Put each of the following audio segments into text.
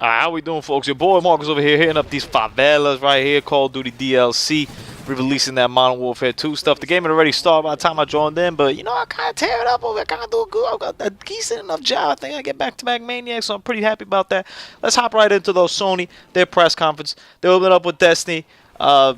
How we doing, folks? Your boy Marcos over here hitting up these favelas right here. Call of Duty DLC. Re-releasing that Modern Warfare 2 stuff. The game had already started by the time I joined in, but you know, I kind of tear it up over. I kind of do good. I got a decent enough job. I think I get back-to-back Maniacs, so I'm pretty happy about that. Let's hop right into those Sony, their press conference. They opened up with Destiny. I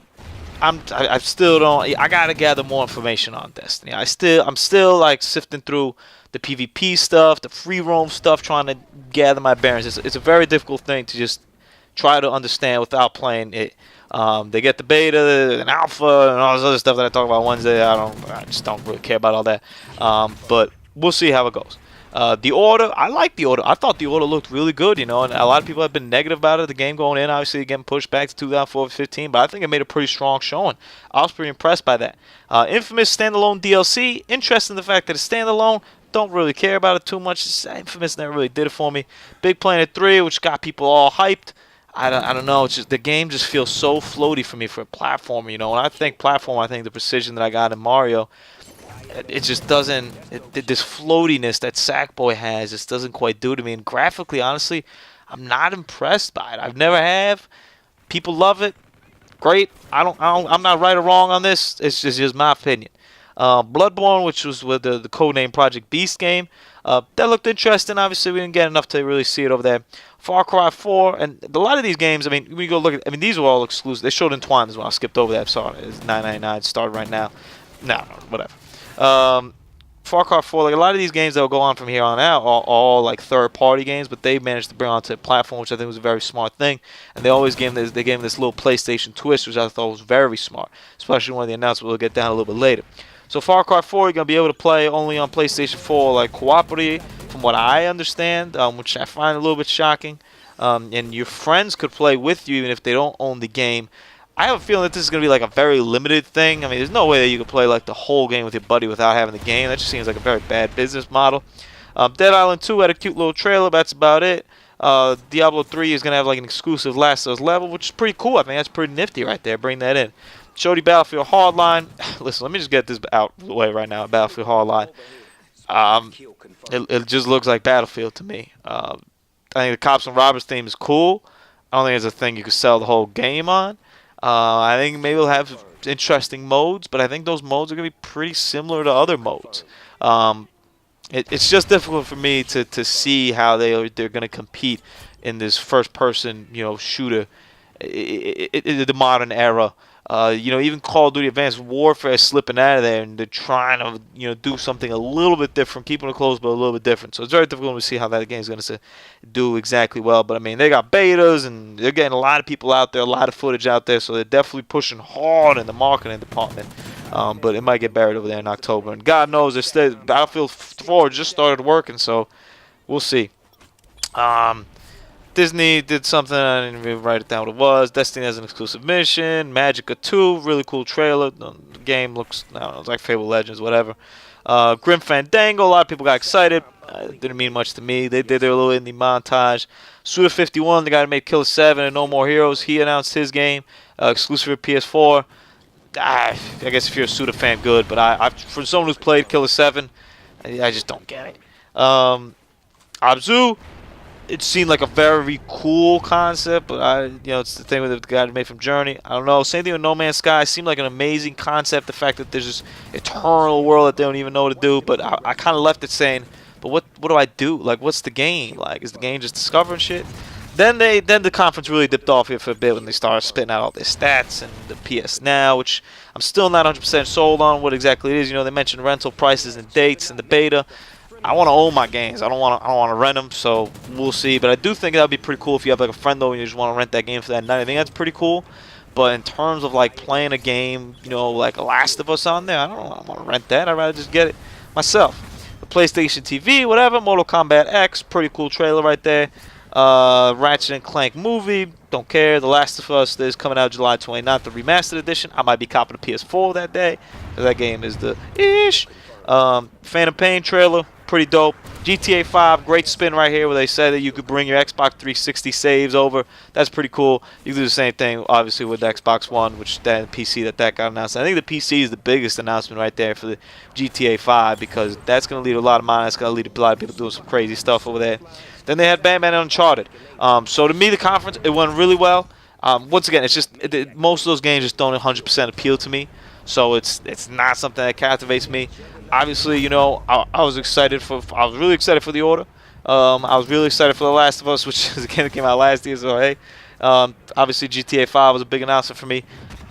still don't. I gotta gather more information on Destiny. I'm still like sifting through the PvP stuff, the free roam stuff, trying to gather my bearings. It's a very difficult thing to just try to understand without playing it. They get the beta and alpha and all this other stuff that I talk about Wednesday. I just don't really care about all that. But we'll see how it goes. The order, I like the order. I thought the order looked really good, you know, and a lot of people have been negative about it. The game going in, obviously, getting pushed back to 2014-15, but I think it made a pretty strong showing. I was pretty impressed by that. Infamous standalone DLC, interesting the fact that it's standalone. Don't really care about it too much. Infamous never really did it for me. Big Planet 3, which got people all hyped. I don't know. It's just the game just feels so floaty for me for a platformer, you know. When I think platform, I think the precision that I got in Mario. It just doesn't. This floatiness that Sackboy has just doesn't quite do to me. And graphically, honestly, I'm not impressed by it. I've never have. People love it. Great. I'm not right or wrong on this. It's just my opinion. Bloodborne, which was with the codename Project Beast game, that looked interesting. Obviously, we didn't get enough to really see it over there. Far Cry 4, and a lot of these games, I mean, we go look at, I mean, these were all exclusive. They showed Entwined as well. I skipped over that. Sorry, it's $9.99. Started right now. No, whatever. Far Cry 4, like a lot of these games that will go on from here on out are all like third-party games, but they managed to bring onto a platform, which I think was a very smart thing. And they always gave them this little PlayStation twist, which I thought was very smart, especially when they announced we'll get down a little bit later. So Far Cry 4, you're going to be able to play only on PlayStation 4, like cooperatively, from what I understand, which I find a little bit shocking. And your friends could play with you even if they don't own the game. I have a feeling that this is going to be like a very limited thing. I mean, there's no way that you could play like the whole game with your buddy without having the game. That just seems like a very bad business model. Dead Island 2 had a cute little trailer. That's about it. Diablo 3 is going to have like an exclusive Last of Us level, which is pretty cool. I think that's pretty nifty right there. Bring that in. Showed Battlefield Hardline. Listen, let me just get this out of the way right now. Battlefield Hardline. It just looks like Battlefield to me. I think the Cops and Robbers theme is cool. I don't think it's a thing you could sell the whole game on. I think maybe it'll have interesting modes, but I think those modes are going to be pretty similar to other modes. It's just difficult for me to see how they're going to compete in this first-person, you know, shooter in the modern era. You know, even Call of Duty Advanced Warfare is slipping out of there, and they're trying to, you know, do something a little bit different, keeping it close, but a little bit different. So it's very difficult to see how that game is going to do exactly well. But I mean, they got betas, and they're getting a lot of people out there, a lot of footage out there, so they're definitely pushing hard in the marketing department. But it might get buried over there in October, and God knows, Battlefield 4 just started working, so we'll see. Disney did something, I didn't even write it down what it was. Destiny has an exclusive mission. Magica 2, really cool trailer. The game looks, I don't know, it's like Fable Legends, whatever. Grim Fandango, a lot of people got excited. Didn't mean much to me. They did their little indie montage. Suda51, the guy who made Killer 7 and No More Heroes, he announced his game, exclusive for PS4. I guess if you're a Suda fan, good. But for someone who's played Killer 7, I just don't get it. Abzu. It seemed like a very cool concept, but you know, it's the thing with the guy that made from Journey. I don't know. Same thing with No Man's Sky. It seemed like an amazing concept. The fact that there's this eternal world that they don't even know what to do. But I kind of left it saying, but what do I do? Like, what's the game? Like, is the game just discovering shit? Then the conference really dipped off here for a bit when they started spitting out all their stats and the PS Now, which I'm still not 100% sold on what exactly it is. You know, they mentioned rental prices and dates and the beta. I want to own my games. I don't want to rent them, so we'll see. But I do think that would be pretty cool if you have like a friend though and you just want to rent that game for that night. I think that's pretty cool. But in terms of like playing a game, you know, like Last of Us on there, I don't want to rent that. I'd rather just get it myself. The PlayStation TV, whatever. Mortal Kombat X, pretty cool trailer right there. Ratchet and Clank movie, don't care. The Last of Us is coming out July 29th, the remastered edition. I might be copping a PS4 that day. That game is the ish. Phantom Pain trailer. pretty dope. GTA 5, great spin right here where they said that you could bring your Xbox 360 saves over. That's pretty cool. You can do the same thing, obviously, with the Xbox One, which then PC that got announced. I think the PC is the biggest announcement right there for the GTA 5 because that's going to lead to a lot of money. That's going to lead to a lot of people doing some crazy stuff over there. Then they had Batman and Uncharted. So to me, the conference, it went really well. Once again, it's just most of those games just don't 100% appeal to me. So it's not something that captivates me. Obviously, you know, I was really excited for the order. I was really excited for The Last of Us, which is a game that came out last year. So hey, obviously GTA 5 was a big announcement for me.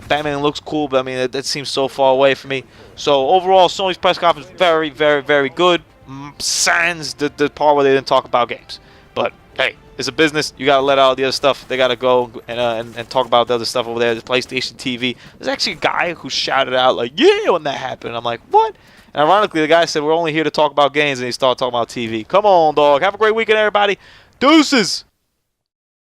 Batman looks cool, but I mean that seems so far away from me. So overall, Sony's press conference very, very, very good. Sans the part where they didn't talk about games, but hey, it's a business. You gotta let out the other stuff. They gotta go and talk about the other stuff over there. The PlayStation TV. There's actually a guy who shouted out like, "Yeah!" when that happened. I'm like, what? And ironically, the guy said, "We're only here to talk about games," and he started talking about TV. Come on, dog. Have a great weekend, everybody. Deuces.